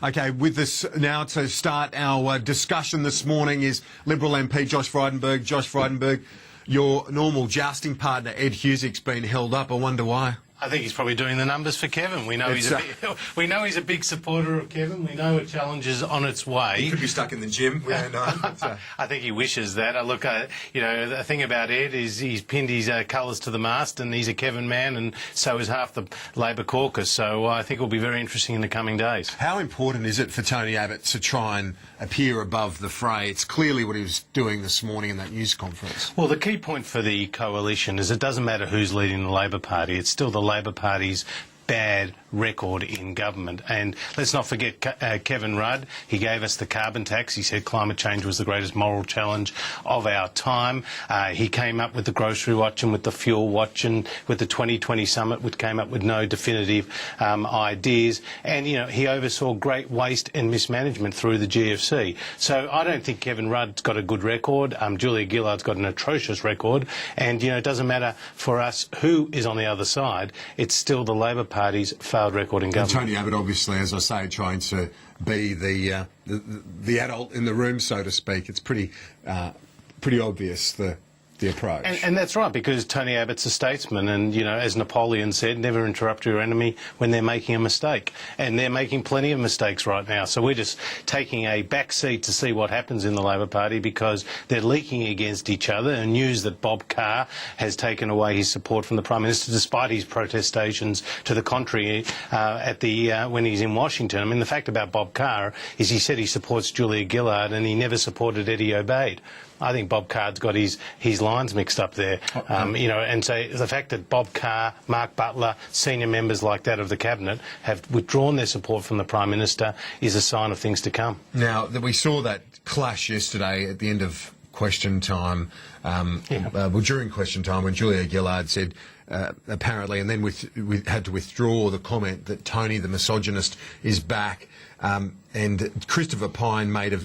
Okay, with this now to start our discussion this morning is Liberal MP Josh Frydenberg. Josh Frydenberg, your normal jousting partner Ed Husick's been held up. I wonder why. I think he's probably doing the numbers for Kevin. We know he's a big supporter of Kevin. We know a challenge is on its way. He could be stuck in the gym. We don't know. I think he wishes that. The thing about Ed is he's pinned his colours to the mast, and he's a Kevin man, and so is half the Labor caucus. So I think it will be very interesting in the coming days. How important is it for Tony Abbott to try and appear above the fray? It's clearly what he was doing this morning in that news conference. Well, the key point for the coalition is it doesn't matter who's leading the Labor Party. It's still the Labor Party's bad record in government. And let's not forget Kevin Rudd. He gave us the carbon tax. He said climate change was the greatest moral challenge of our time. He came up with the grocery watch and with the fuel watch and with the 2020 summit, which came up with no definitive ideas. And, he oversaw great waste and mismanagement through the GFC. So I don't think Kevin Rudd's got a good record. Julia Gillard's got an atrocious record. And, it doesn't matter for us who is on the other side. It's still the Labor Party's failed record in government. And Tony Abbott, obviously, as I say, trying to be the adult in the room, so to speak. It's pretty obvious the approach. And that's right, because Tony Abbott's a statesman, and as Napoleon said, never interrupt your enemy when they're making a mistake. And they're making plenty of mistakes right now. So we're just taking a back seat to see what happens in the Labor Party, because they're leaking against each other. And news that Bob Carr has taken away his support from the Prime Minister, despite his protestations to the contrary when he's in Washington. I mean, the fact about Bob Carr is he said he supports Julia Gillard, and he never supported Eddie Obeid. I think Bob Carr's got his lines mixed up there, and so the fact that Bob Carr, Mark Butler, senior members like that of the Cabinet have withdrawn their support from the Prime Minister is a sign of things to come. Now, we saw that clash yesterday at the end of question time, during question time, when Julia Gillard said, apparently, and then we had to withdraw the comment that Tony, the misogynist, is back, and Christopher Pyne made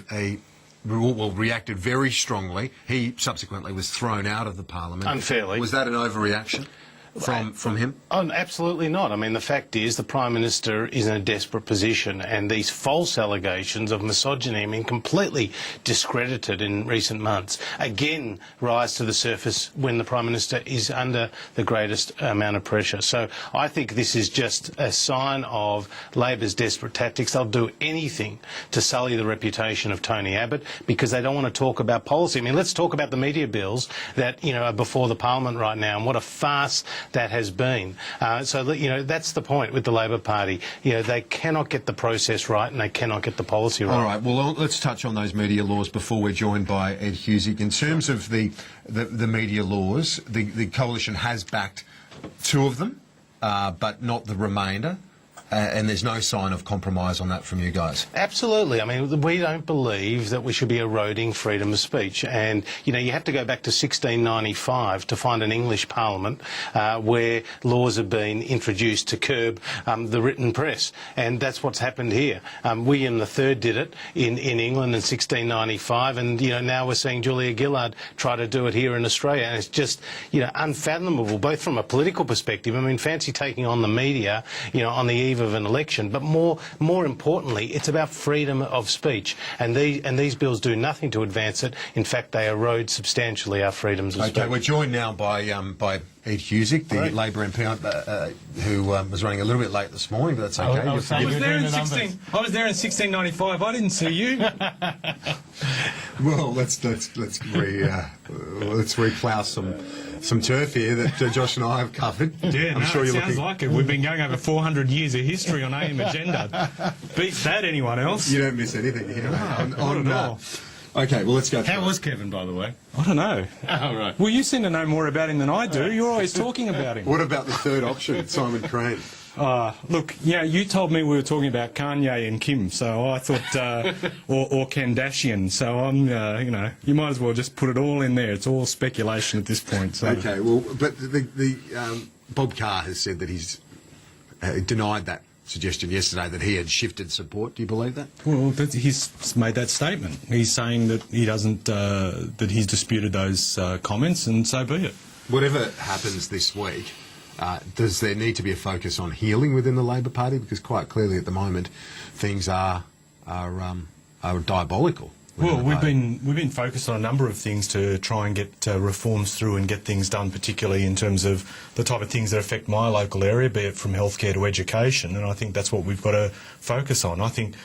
reacted very strongly. He subsequently was thrown out of the Parliament. Unfairly. Was that an overreaction from him? Oh, absolutely not. I mean, the fact is the Prime Minister is in a desperate position, and these false allegations of misogyny, completely discredited in recent months, again rise to the surface when the Prime Minister is under the greatest amount of pressure. So I think this is just a sign of Labor's desperate tactics. They'll do anything to sully the reputation of Tony Abbott because they don't want to talk about policy. I mean, let's talk about the media bills that, are before the Parliament right now, and what a farce that has been. So that's the point with the Labor Party. They cannot get the process right, and they cannot get the policy right. All right, well, let's touch on those media laws before we're joined by Ed Husick. In terms of the media laws, the Coalition has backed two of them, but not the remainder. And there's no sign of compromise on that from you guys. Absolutely. I mean, we don't believe that we should be eroding freedom of speech. And, you have to go back to 1695 to find an English parliament where laws have been introduced to curb the written press. And that's what's happened here. William III did it in England in 1695. And, now we're seeing Julia Gillard try to do it here in Australia. And it's just, unfathomable, both from a political perspective. I mean, fancy taking on the media, on the eve of an election, but more importantly, it's about freedom of speech, and these bills do nothing to advance it. In fact, they erode substantially our freedoms of speech. Okay, we're joined now by Ed Husick, the Labor MP, who was running a little bit late this morning, but that's okay. I was there in 1695. I didn't see you. Well, let's replough some turf here that Josh and I have covered. Yeah, I'm sure you're sounds like it. We've been going over 400 years of history on AM Agenda. Beats that, anyone else? You don't miss anything here. No, Okay, well, let's go through. How was Kevin, by the way? I don't know. Oh, right. Well, you seem to know more about him than I do. You're always talking about him. What about the third option, Simon Crane? Look, you told me we were talking about Kanye and Kim, so I thought, or Kardashian. So I'm, you might as well just put it all in there. It's all speculation at this point. So. Okay, well, but the Bob Carr has said that he's denied that suggestion yesterday that he had shifted support. Do you believe that? Well, he's made that statement. He's saying that he doesn't, that he's disputed those comments, and so be it. Whatever happens this week, Does there need to be a focus on healing within the Labor Party? Because quite clearly at the moment things are diabolical. Well, we've been focused on a number of things to try and get reforms through and get things done, particularly in terms of the type of things that affect my local area, be it from healthcare to education, and I think that's what we've got to focus on. I think,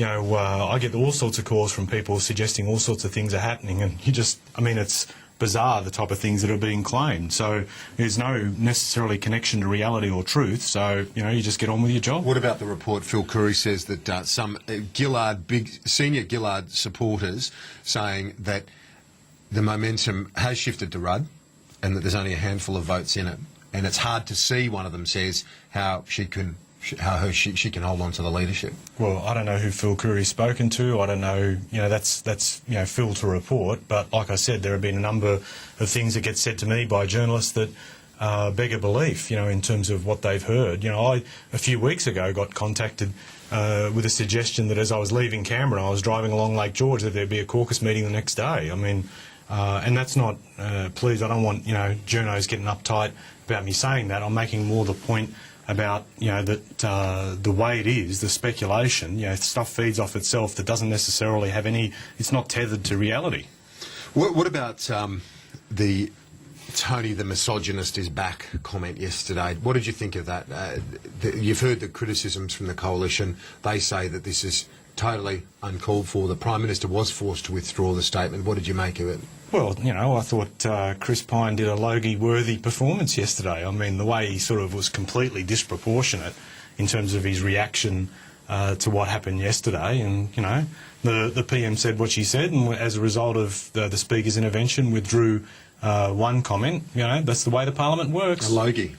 I get all sorts of calls from people suggesting all sorts of things are happening, and it's bizarre, the type of things that are being claimed. So there's no necessarily connection to reality or truth, so, you just get on with your job. What about the report? Phil Curry says that some senior Gillard supporters saying that the momentum has shifted to Rudd and that there's only a handful of votes in it. And it's hard to see, one of them says, how she can hold on to the leadership. Well, I don't know who Phil Curry's spoken to. I don't know, that's Phil to report. But like I said, there have been a number of things that get said to me by journalists that beg a belief, in terms of what they've heard. I, a few weeks ago, got contacted with a suggestion that as I was leaving Canberra, I was driving along Lake George, that there'd be a caucus meeting the next day. I mean, and that's not, please, I don't want, journos getting uptight about me saying that. I'm making more the point about, that the way it is, the speculation, stuff feeds off itself that doesn't necessarily have it's not tethered to reality. What about the Tony the misogynist is back comment yesterday? What did you think of that? You've heard the criticisms from the Coalition. They say that this is totally uncalled for. The Prime Minister was forced to withdraw the statement. What did you make of it? Well, I thought Chris Pine did a Logie-worthy performance yesterday. I mean, the way he sort of was completely disproportionate in terms of his reaction to what happened yesterday. And, the PM said what she said, and as a result of the Speaker's intervention, withdrew one comment. That's the way the Parliament works. A Logie.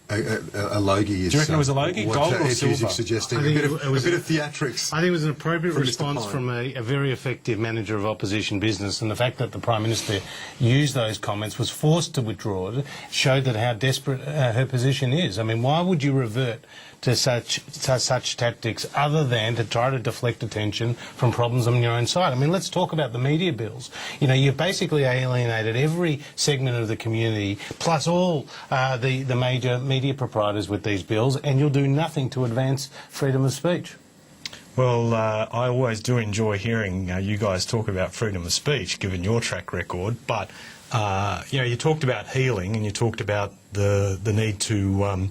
A Logie is... Do you reckon it was a Logie? Gold or silver? Suggesting a bit of theatrics. I think it was an appropriate from Mr. response Pine. from a very effective manager of opposition business, and the fact that the Prime Minister used those comments, was forced to withdraw it, showed that how desperate her position is. I mean, why would you revert to such tactics other than to try to deflect attention from problems on your own side? I mean, let's talk about the media bills. You've basically alienated every segment of the community, plus all the major media proprietors with these bills, and you'll do nothing to advance freedom of speech. Well, I always do enjoy hearing you guys talk about freedom of speech, given your track record. But, you talked about healing and you talked about the need to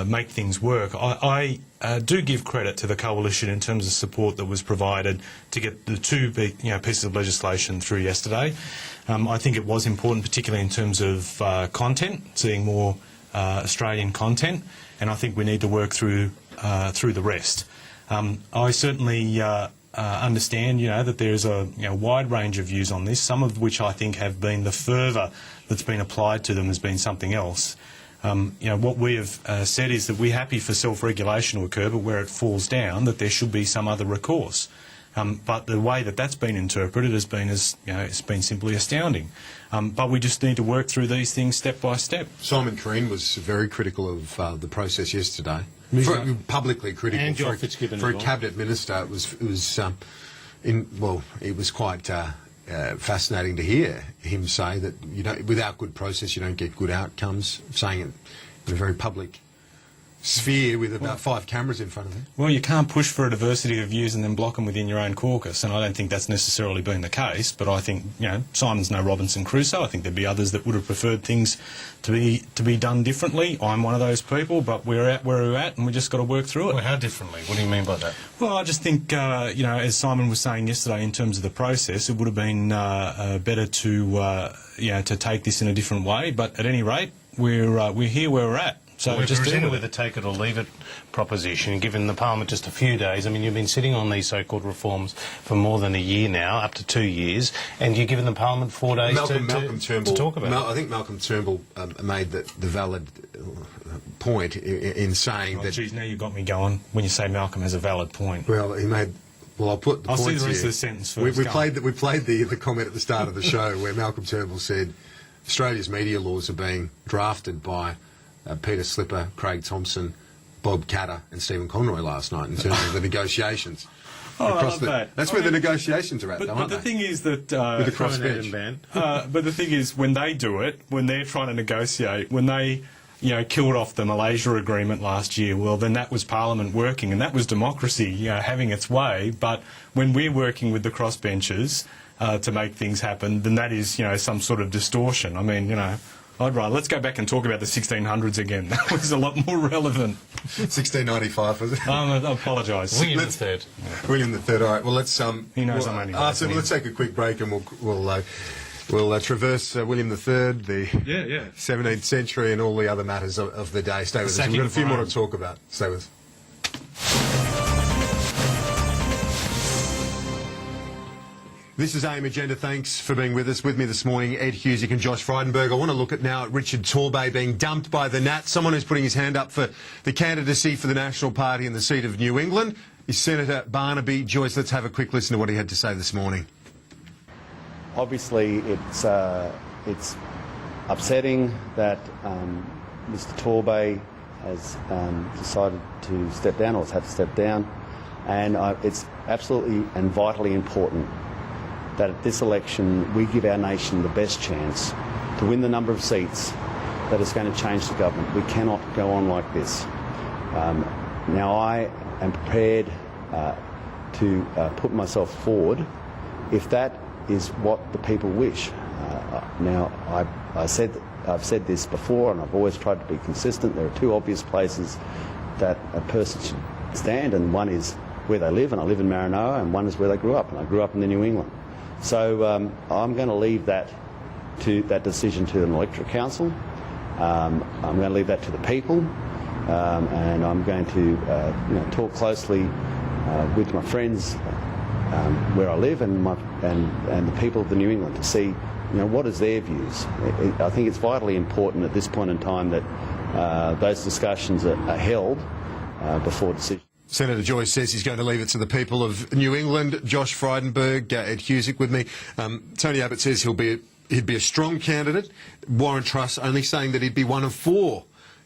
make things work. I do give credit to the Coalition in terms of support that was provided to get the two pieces of legislation through yesterday. I think it was important, particularly in terms of content, seeing more Australian content, and I think we need to work through the rest. I certainly understand, that there's a wide range of views on this, some of which I think have been the fervour that's been applied to them has been something else. What we have said is that we're happy for self-regulation to occur, but where it falls down, that there should be some other recourse. But the way that that's been interpreted has been it's been simply astounding. But we just need to work through these things step by step. Simon Crean was very critical of the process yesterday. Publicly critical. And John Fitzgibbon for a as well. cabinet minister. It was quite fascinating to hear him say that without good process you don't get good outcomes. Saying it in a very public sphere with about 5 cameras in front of him. Well, you can't push for a diversity of views and then block them within your own caucus, and I don't think that's necessarily been the case. But I think Simon's no Robinson Crusoe. I think there'd be others that would have preferred things to be done differently. I'm one of those people, but we're at where we're at, and we just got to work through it. Well, how differently? What do you mean by that? Well, I just think as Simon was saying yesterday, in terms of the process, it would have been better to take this in a different way. But at any rate, we're here where we're at. So we're just presented with a take it or leave it proposition, given the Parliament just a few days. I mean, you've been sitting on these so-called reforms for more than a year now, up to 2 years, and you're giving the Parliament 4 days to talk about it. I think Malcolm Turnbull made the valid point in saying that... Geez, now you've got me going when you say Malcolm has a valid point. Well, he made... Well, I'll put the I'll points see the rest here. of the sentence first. We played the comment at the start of the show where Malcolm Turnbull said Australia's media laws are being drafted by Peter Slipper, Craig Thompson, Bob Catter and Stephen Conroy last night in terms of the negotiations. Oh, I love that. That's where the negotiations are at, though, But aren't the they? thing is that... With the cross Promenade bench. and band. but the thing is, when they do it, when they're trying to negotiate, when they killed off the Malaysia agreement last year, well, then that was Parliament working, and that was democracy, having its way. But when we're working with the crossbenchers to make things happen, then that is, some sort of distortion. I mean, I'd rather let's go back and talk about the 1600s again. That was a lot more relevant. 1695 was it? I apologise. William III. William III. All right. Well, let's He knows I'm only listening. let's take a quick break and we'll traverse William III, the 17th century, and all the other matters of the day. Stay with us. We've got a few more to talk about. Stay with us. This is AM Agenda. Thanks for being with us. With me this morning, Ed Husic and Josh Frydenberg. I want to look at now at Richard Torbay being dumped by the Nat, someone who's putting his hand up for the candidacy for the National Party in the seat of New England is Senator Barnaby Joyce. Let's have a quick listen to what he had to say this morning. Obviously, it's upsetting that Mr. Torbay has decided to step down, or has had to step down, and it's absolutely and vitally important that at this election we give our nation the best chance to win the number of seats that is going to change the government. We cannot go on like this. Now, I am prepared to put myself forward if that is what the people wish. Now, I've said this before, and I've always tried to be consistent. There are two obvious places that a person should stand, and one is where they live, and I live in Maranoa, and one is where they grew up, and I grew up in the New England. So I'm going to leave that decision to an electorate council. I'm going to leave that to the people, and I'm going to talk closely with my friends where I live and the people of the New England to see what is their views. I think it's vitally important at this point in time that those discussions are held before decisions. Senator Joyce says he's going to leave it to the people of New England. Josh Frydenberg, Ed Husic with me. Tony Abbott says he'd be a strong candidate. Warren Truss only saying that he'd be one of 4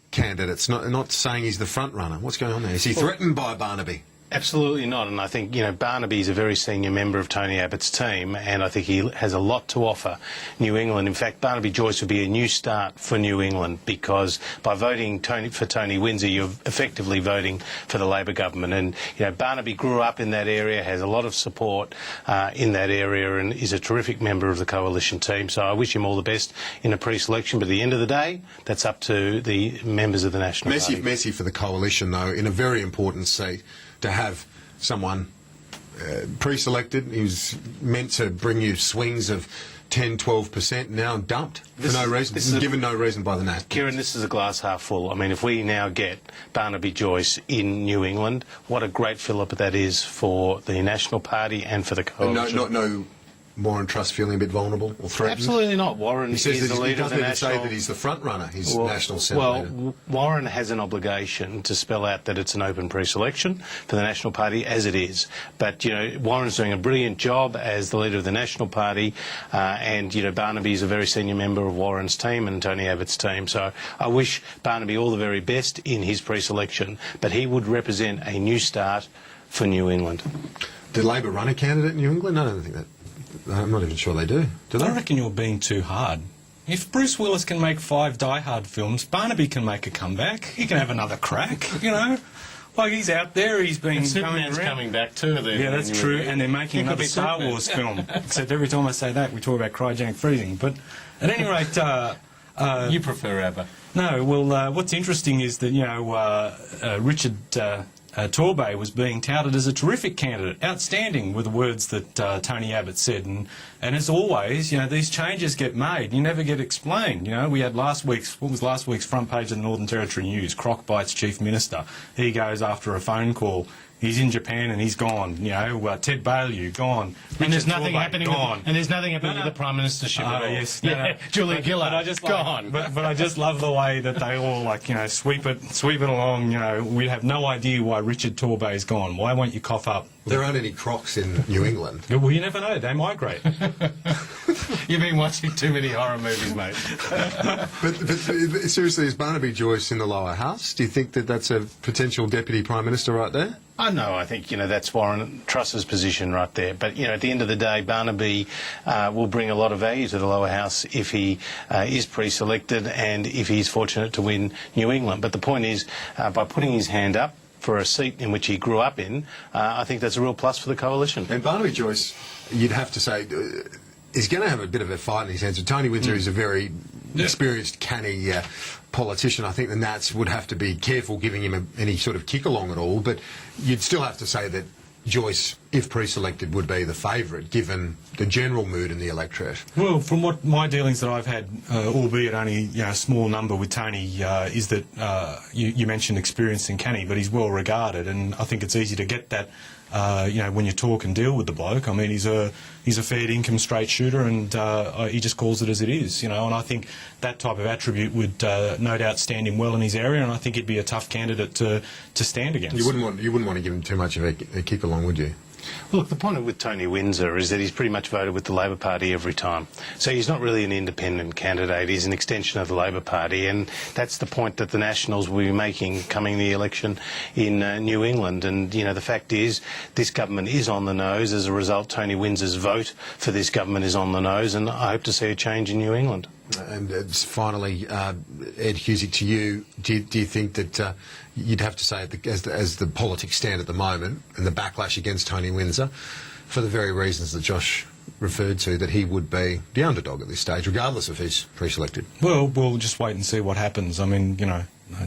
candidates, not saying he's the front runner. What's going on there? Is he threatened by Barnaby? Absolutely not, and I think Barnaby is a very senior member of Tony Abbott's team, and I think he has a lot to offer New England. In fact, Barnaby Joyce would be a new start for New England, because by voting for Tony Windsor, you're effectively voting for the Labor government. And Barnaby grew up in that area, has a lot of support in that area, and is a terrific member of the coalition team. So I wish him all the best in a pre-selection. But at the end of the day, that's up to the members of the National Party. Messy for the coalition, though, in a very important seat, to have someone pre-selected. He was meant to bring you swings of 10, 12%, now dumped for no reason, given no reason by the Nat. Kieran, this is a glass half full. I mean, if we now get Barnaby Joyce in New England, what a great fill-up that is for the National Party and for the coalition. No Warren Truss feeling a bit vulnerable or threatened? Absolutely not. Warren he says is that the leader of the national... national... say that he's the front runner, he's national Senate leader. Warren has an obligation to spell out that it's an open pre-selection for the National Party, as it is. But, Warren's doing a brilliant job as the leader of the National Party, and, Barnaby is a very senior member of Warren's team and Tony Abbott's team. So I wish Barnaby all the very best in his pre-selection, but he would represent a new start for New England. Did Labor run a candidate in New England? I don't think that... I'm not even sure they do. Do they? I reckon you're being too hard. If Bruce Willis can make 5 Die Hard films, Barnaby can make a comeback. He can have another crack, Like, he's out there, he's been Superman's coming back too. Yeah, that's true, and they're making another Star Wars film. Except every time I say that, we talk about cryogenic freezing. But at any rate... you prefer ABBA? No, well, what's interesting is that, Richard Torbay was being touted as a terrific candidate, outstanding were the words that Tony Abbott said. And as always, these changes get made. You never get explained. We had last week's front page of the Northern Territory News, Croc bites Chief Minister. He goes after a phone call. He's in Japan and he's gone. Ted Baillieu, gone. And there's nothing happening. Gone. And there's nothing happening with the Prime Ministership at all. Yes, Julia Gillard, gone. But I just love the way that they all sweep it along. We have no idea why Richard Torbay's gone. Why won't you cough up? There aren't any crocs in New England. Well, you never know. They migrate. You've been watching too many horror movies, mate. but seriously, is Barnaby Joyce in the lower house? Do you think that that's a potential Deputy Prime Minister right there? I know. I think that's Warren Truss's position right there. But at the end of the day, Barnaby will bring a lot of value to the lower house if he is pre-selected and if he's fortunate to win New England. But the point is, by putting his hand up for a seat in which he grew up in, I think that's a real plus for the coalition. And Barnaby Joyce, you'd have to say, is going to have a bit of a fight in his hands. Tony Windsor is a very experienced, canny politician. I think the Nats would have to be careful giving him any sort of kick along at all, but you'd still have to say that Joyce, if pre-selected, would be the favourite, given the general mood in the electorate. Well, from what my dealings that I've had, albeit only a small number with Tony, is that you mentioned experienced and canny, but he's well regarded, and I think it's easy to get that. When you talk and deal with the bloke, I mean, he's a fair income straight shooter, and he just calls it as it is, And I think that type of attribute would no doubt stand him well in his area, and I think he'd be a tough candidate to stand against. You wouldn't want to give him too much of a kick along, would you? Look, the point with Tony Windsor is that he's pretty much voted with the Labor Party every time. So he's not really an independent candidate. He's an extension of the Labor Party, and that's the point that the Nationals will be making coming the election in New England. And, the fact is, this government is on the nose. As a result, Tony Windsor's vote for this government is on the nose, and I hope to see a change in New England. And finally, Ed Husick, to you, do you think that you'd have to say, as the politics stand at the moment, and the backlash against Tony Windsor, for the very reasons that Josh referred to, that he would be the underdog at this stage, regardless if he's pre-selected? Well, we'll just wait and see what happens. I mean,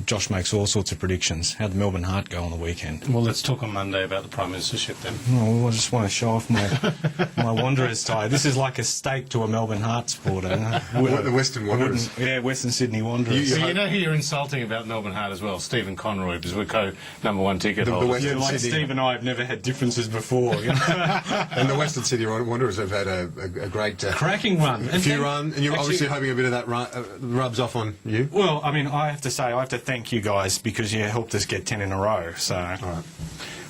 Josh makes all sorts of predictions. How'd the Melbourne Heart go on the weekend? Well, let's talk on Monday about the Prime Ministership then. Oh, I just want to show off my Wanderers tie. This is like a stake to a Melbourne Heart supporter. The Western Wanderers. Yeah, Western Sydney Wanderers. So you know who you're insulting about Melbourne Heart as well? Stephen Conroy, because we're co-number-1 ticket holders. Western Like Sydney- Steve and I have never had differences before. And the Western Sydney Wanderers have had a great Cracking run. a few run, and you're Actually- obviously hoping a bit of that rubs off on you. Well, I mean, I have to say, I have to thank you guys because you helped us get 10 in a row. So All right.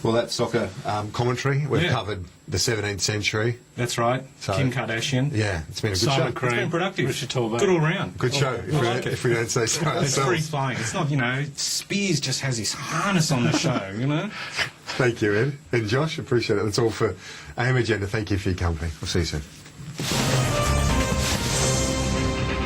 Well, that's soccer commentary. We've Yeah. covered the 17th century. that's right. So- Kim Kardashian. Yeah, it's been a good Simon show. Crean. It's been productive. Richard Torbay. Good all round. Good show, if we don't say so It's free ourselves. playing. It's not, Spears just has his harness on the show, Thank you, Ed. And Josh, appreciate it. That's all for AM Agenda. Thank you for your company. We'll see you soon.